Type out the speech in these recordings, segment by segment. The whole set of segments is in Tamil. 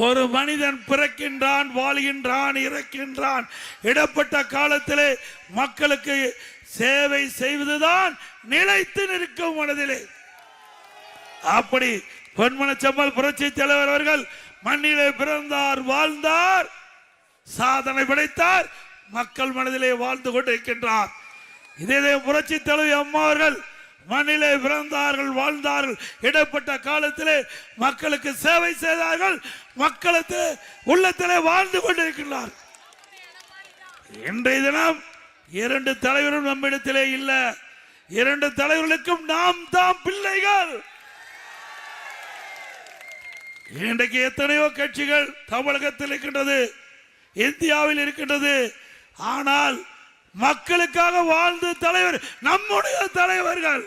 ஒரு மனிதன் பிறக்கின்றான், வாழ்கின்றான், இறக்கின்றான். இடப்பட்ட காலத்திலே மக்களுக்கு சேவை செய்வதுதான் நிலைத்து நிற்கும் மனதிலே. அப்படி பொன்மனச்செம்மல் புரட்சி தலைவர் அவர்கள் மண்ணிலே பிறந்தார், வாழ்ந்தார், சாதனை படைத்தார், மக்கள் மனதிலே வாழ்ந்து கொண்டிருக்கின்றார். இதே புரட்சி தலைவர் அம்மா அவர்கள் மண்ணிலே பிறந்தார்கள், வாழ்ந்தார்கள், இடப்பட்ட காலத்திலே மக்களுக்கு சேவை செய்தார்கள், மக்களுக்கு உள்ளத்திலே வாழ்ந்து கொண்டிருக்கிறார். இன்றைய தினம் இரண்டு தலைவரும் நம்மிடத்திலே இல்ல. இரண்டு தலைவர்களுக்கும் நாம் தான் பிள்ளைகள். இன்றைக்கு எத்தனையோ கட்சிகள் தமிழகத்தில் இருக்கின்றது, இந்தியாவில் இருக்கின்றது. ஆனால் மக்களுக்காக வாழ்ந்த தலைவர் நம்முடைய தலைவர்கள்,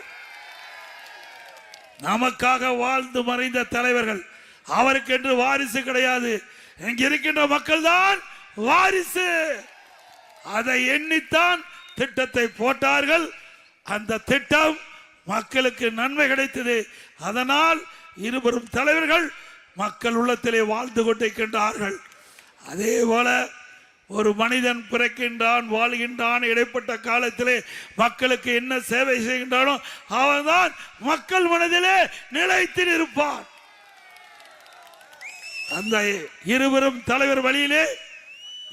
நமக்காக வாழ்ந்து மறைந்த தலைவர்கள். அவருக்கு என்று வாரிசு கிடையாது. இங்க இருக்கின்ற மக்கள் தான் வாரிசு. அதை எண்ணித்தான் திட்டத்தை போட்டார்கள். அந்த திட்டம் மக்களுக்கு நன்மை கிடைத்தது. அதனால் இருவரும் தலைவர்கள் மக்கள் உள்ளத்திலே வாழ்ந்து கொண்டிருக்கின்றார்கள். அதே போல ஒரு மனிதன் பிறக்கின்றான், வாழ்கின்றான், இடைப்பட்ட காலத்திலே மக்களுக்கு என்ன சேவை செய்கின்றானோ அவன்தான் மக்கள் மனதிலே நிலைத்து இருப்பான். அந்த இருவரும் தலைவர் வழியிலே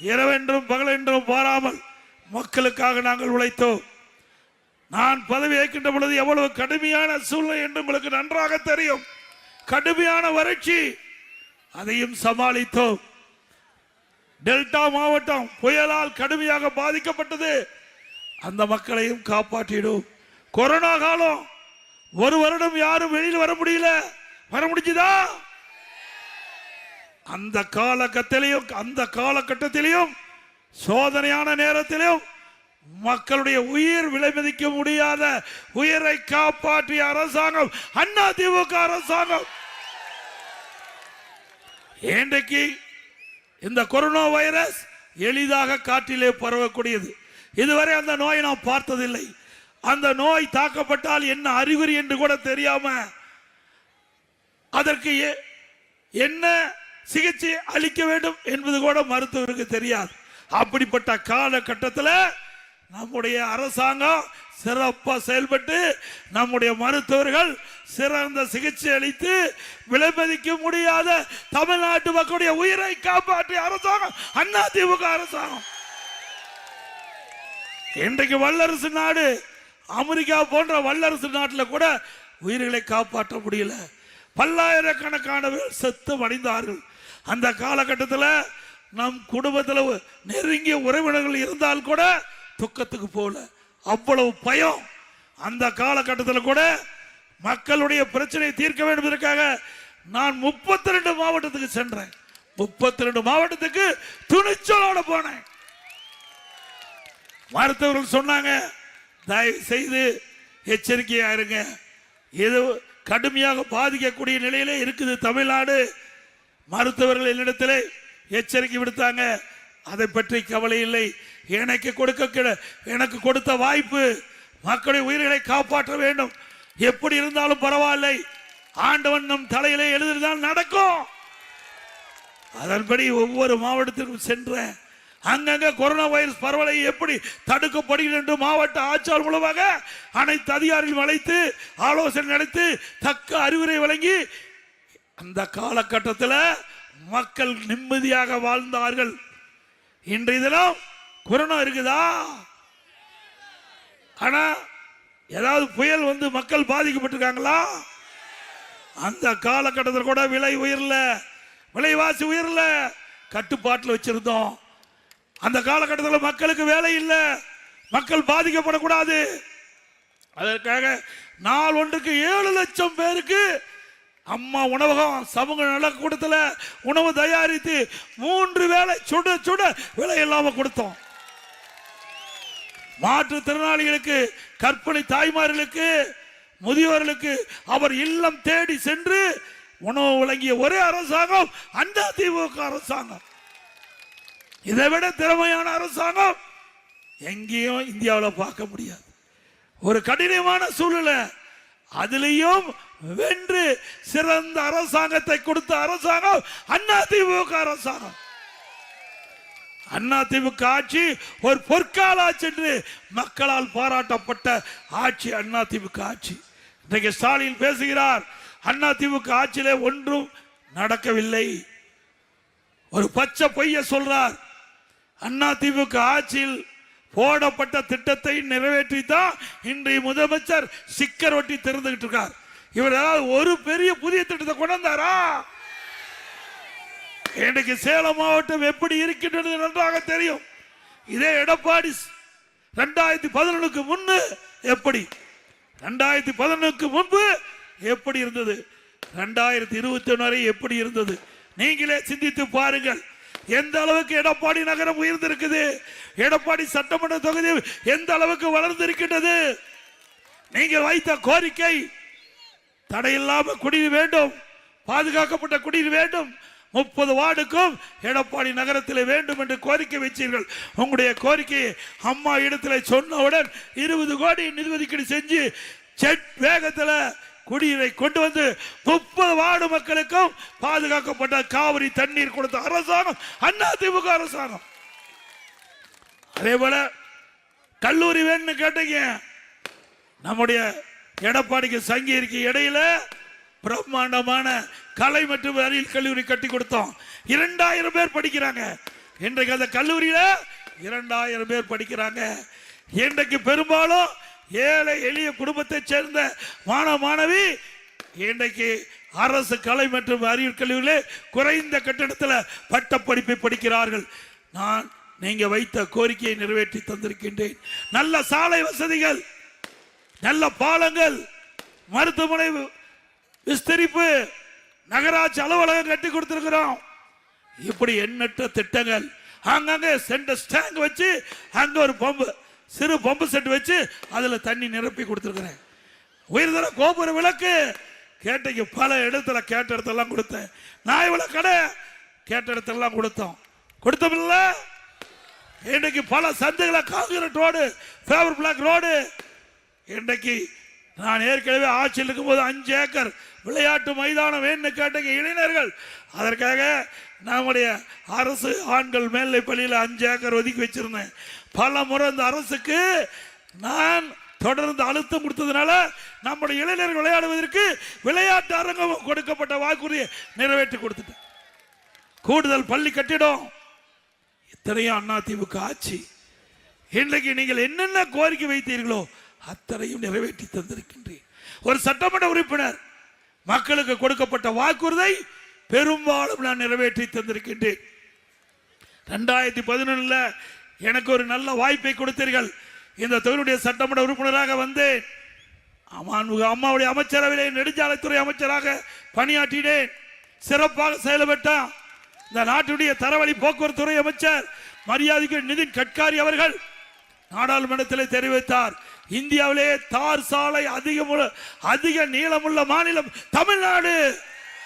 இரவென்றும் பகலென்றும் பாராமல் மக்களுக்காக நாங்கள் உழைத்தோம். நான் பதவி ஏற்கின்ற பொழுது எவ்வளவு கடுமையான சூழ்நிலை என்று உங்களுக்கு நன்றாக தெரியும். கடுமையான வறட்சி, அதையும் சமாளித்தோம். டெல்டா மாவட்டம் புயலால் கடுமையாக பாதிக்கப்பட்டது. அந்த மக்களையும் காப்பாற்றிடும். கொரோனா காலம், ஒரு வருடம் யாரும் வெளியில் வர முடியல. வர முடிஞ்சுதா? அந்த காலகட்டத்திலையும் சோதனையான நேரத்திலும் மக்களுடைய உயிர் விலை மதிக்க முடியாத உயிரை காப்பாற்றிய அரசாங்கம் அதிமுக அரசாங்கம். இன்றைக்கு இந்த கொரோனா வைரஸ் எளிதாக காற்றிலே பரவக்கூடியது. இதுவரை அந்த நோயை நாம் பார்த்ததில்லை. அந்த நோய் தாக்கப்பட்டால் என்ன அறிகுறி என்று கூட தெரியாம அதற்கு என்ன சிகிச்சை அளிக்க வேண்டும் என்பது கூட மருத்துவருக்கு தெரியாது. அப்படிப்பட்ட காலகட்டத்தில் நம்முடைய அரசாங்கம் சிறப்பாக செயல்பட்டு நம்முடைய மருத்துவர்கள் சிறந்த சிகிச்சை அளித்து விலை மதிக்க முடியாத தமிழ்நாட்டு மக்களுடைய உயிரை காப்பாற்றிய அரசாங்கம் அதிமுக அரசாங்கம். இன்றைக்கு வல்லரசு நாடு அமெரிக்கா போன்ற வல்லரசு நாட்டில் கூட உயிர்களை காப்பாற்ற முடியல. பல்லாயிரக்கணக்கானவர்கள் செத்து மடிந்தார்கள். அந்த காலகட்டத்தில் நம் குடும்பத்தில் நெருங்கிய உறவினர்கள் இருந்தால் கூட துக்கத்துக்கு போல, அவ்வளவு பயம். அந்த காலகட்டத்தில் கூட மக்களுடைய பிரச்சனையை தீர்க்க வேண்டும் என்பதற்காக நான் 32 மாவட்டத்துக்கு சென்றேன். 32 மாவட்டத்துக்கு துணிச்சலோட போனேன். மருத்துவர்கள் சொன்னாங்க, தயவு செய்து எச்சரிக்கையா இருங்க, இது கடுமையாக பாதிக்கக்கூடிய நிலையிலே இருக்குது தமிழ்நாடு. மருத்துவர்கள் என்னிடத்திலே எச்சரிக்கை விடுத்தாங்க. அதை பற்றி கவலை இல்லை. எனக்கு கொடுத்த வாய்ப்பு மக்களுடைய உயிர்களை காப்பாற்ற வேண்டும். எப்படி இருந்தாலும் பரவாயில்லை, ஆண்டவன் நம் தலையிலே எழுதினால் நடக்கும். அதன்படி ஒவ்வொரு மாவட்டத்திற்கும் சென்றேன். அங்கங்க கொரோனா வைரஸ் பரவலை எப்படி தடுக்கப்படுகிறது என்று மாவட்ட ஆட்சியாளர் மூலமாக அனைத்து அதிகாரிகள் அழைத்து ஆலோசனை நடத்தி தக்க அறிவுரை வழங்கி அந்த காலகட்டத்தில் மக்கள் நிம்மதியாக வாழ்ந்தார்கள். இன்றைய தினம் கொரோனா இருக்குதா? ஆனா ஏதாவது புயல் வந்து மக்கள் பாதிக்கப்பட்டிருக்காங்களா? அந்த காலகட்டத்தில் கூட விலைவாசி உயரல, கட்டுப்பாட்டில் வச்சிருந்தோம். அந்த காலகட்டத்தில் மக்களுக்கு வேலை இல்லை, மக்கள் பாதிக்கப்படக்கூடாது. அதற்காக நாள் ஒன்றுக்கு 7 லட்சம் பேருக்கு அம்மா உணவகம் சமூக நலக்கூடத்தில் உணவு தயாரித்து 3 வேளை சுட சுட விலை இல்லாம கொடுத்தோம். மாற்றுத்திறனாளிகளுக்கு, கர்ப்பிணி தாய்மார்களுக்கு, முதியோர்களுக்கு அவர் இல்லம் தேடி சென்று உணவு வழங்கிய ஒரே அரசாங்கம் அதிமுக அரசாங்கம். இதை விட திறமையான அரசாங்கம் எங்கேயும் இந்தியாவில் பார்க்க முடியாது. ஒரு கடினமான சூழ்நிலை, அதிலையும் வென்று சிறந்த அரசாங்கத்தை கொடுத்த அரசாங்கம் அதிமுக அரசாங்கம். அதிமுக ஆட்சி ஒரு பொற்கால ஆட்சி என்று மக்களால் பாராட்டப்பட்ட ஆட்சி அதிமுக ஆட்சி. இன்றைக்கு ஸ்டாலின் பேசுகிறார், அதிமுக ஆட்சியிலே ஒன்றும் நடக்கவில்லை. ஒரு பச்சை பொய்ய சொல்றார். அதிமுக ஆட்சியில் போடப்பட்ட திட்டத்தை நிறைவேற்றித்தான் இன்றைய முதலமைச்சர் சிக்கர் ஒட்டி திறந்துகிட்டு இருக்கார். இவர் ஒரு பெரிய புதிய திட்டத்தை கொண்டு வந்தாரா? இன்னைக்கு சேலம் மாவட்டம் எப்படி இருக்கின்றது நன்றாக தெரியும். இதே எடப்பாடி 2011 முன்பு எப்படி, 2011 முன்பு எப்படி இருந்தது, 2021 வரை எப்படி இருந்தது, நீங்களே சிந்தித்து பாருங்கள். எந்த அளவுக்கு எடப்பாடி நகரம் உயர்ந்திருக்குது, எடப்பாடி சட்டமன்ற தொகுதி எந்த அளவுக்கு வளர்ந்திருக்கின்றது. நீங்கள் வைத்த கோரிக்கை தடையில்லாமல் குடிநீர் வேண்டும், பாதுகாக்கப்பட்ட குடிநீர் வேண்டும், 30 வார்டுக்கும் எடப்பாடி நகரத்தில் வேண்டும் என்று கோரிக்கை வச்சீர்கள். உங்களுடைய கோரிக்கையை அம்மா இடத்தில் சொன்னவுடன் 20 கோடி நிதி ஒதுக்கீடு செஞ்சு ஜெட் வேகத்தில் குடிநீரை கொண்டு வந்து 30 வார்டு மக்களுக்கும் பாதுகாக்கப்பட்ட காவிரி தண்ணீர் கொடுத்த அரசாங்கம் அதிமுக அரசாங்கம். அதே போல கல்லூரி வேணும்னு கேட்டீங்க, நம்முடைய எடப்பாடிக்கு சங்ககிரிக்கு இடையில பிரம்மாண்டமான கலை மற்றும் அறிவியல் கல்லூரி கட்டி கொடுத்தோம். 2000 பேர் படிக்கிறாங்க. இன்றைக்கு அந்த கல்லூரியில 2000 பேர் படிக்கிறாங்க. இன்றைக்கு பெரும்பாலும் ஏழை எளிய குடும்பத்தை சேர்ந்த மாணவ மாணவி இன்றைக்கு அரசு கலை மற்றும் அறிவியல் கல்லூரியில் குறைந்த கட்டணத்தில் பட்ட படிப்பை படிக்கிறார்கள். நான் நீங்க வைத்த கோரிக்கையை நிறைவேற்றி தந்திருக்கின்றேன். நல்ல சாலை வசதிகள், நல்ல பாலங்கள், மருத்துவமனை விஸ்தரிப்பு, நகராட்சி அலுவலகம் கட்டி கொடுத்திருக்கிறோம். இப்படி எண்ணற்ற திட்டங்கள். அங்கங்க சென்டர் ஸ்டாண்ட் வச்சு அங்க ஒரு பம்பு, சிறு பம்பு செட் வச்சு அதுல தண்ணி நிரப்பி கொடுத்திருக்கிறேன். உயர்தர கோபுர விளக்கு கேட்டீங்க, பல இடத்துல கேட்ட இடத்தெல்லாம் கொடுத்தேன். நாய் விளக்கு கடை கேட்ட இடத்தெல்லாம் கொடுத்தோம்ல. இன்றைக்கு பல சந்தைகளை concrete road, favour black road. இன்றைக்கு நான் ஏற்கனவே ஆட்சியில் இருக்கும்போது 5 ஏக்கர் விளையாட்டு மைதானம் வேணும்னு கேட்டீங்க இளைஞர்கள். அதற்காக நம்முடைய அரசு ஆண்கள் மேல்நிலை பள்ளியில் 5 ஏக்கர் ஒதுக்கி வச்சிருந்தேன். பல முறை இந்த அரசுக்கு நான் தொடர்ந்து அழுத்தம் கொடுத்ததுனால நம்முடைய இளைஞர்கள் விளையாடுவதற்கு விளையாட்டு அரங்கம் கொடுக்கப்பட்ட வாக்குறுதியை நிறைவேற்றி கொடுத்துட்டேன். கூடுதல் பள்ளி கட்டிடம். இத்தனையும் அதிமுக ஆட்சி. இன்றைக்கு நீங்கள் என்னென்ன கோரிக்கை வைத்தீர்களோ அத்தனையும் நிறைவேற்றி தந்திருக்கின்றேன். ஒரு சட்டமன்ற உறுப்பினர் மக்களுக்கு கொடுக்கப்பட்ட வாக்குறுதியை பெரும்பாலும் நான் நிறைவேற்றி தந்திருக்கின்றேன். 2011 எனக்கு ஒரு நல்ல வாய்ப்பை கொடுத்தீர்கள். இந்த தொகுதியுடைய சட்டமன்ற உறுப்பினராக வந்தேன். அம்மாவுடைய அமைச்சரவையிலே நெடுஞ்சாலைத்துறை அமைச்சராக பணியாற்றினேன். சிறப்பாக செயல்பட்டான். இந்த நாட்டுடைய தரவழி போக்குவரத்து துறை அமைச்சர் மரியாதைக்கு நிதின் கட்காரி அவர்கள் நாடாளுமன்றத்தில் தெரிவித்தார், இந்தியாவிலே தார் சாலை அதிக நீளமுள்ள மாநிலம் தமிழ்நாடு.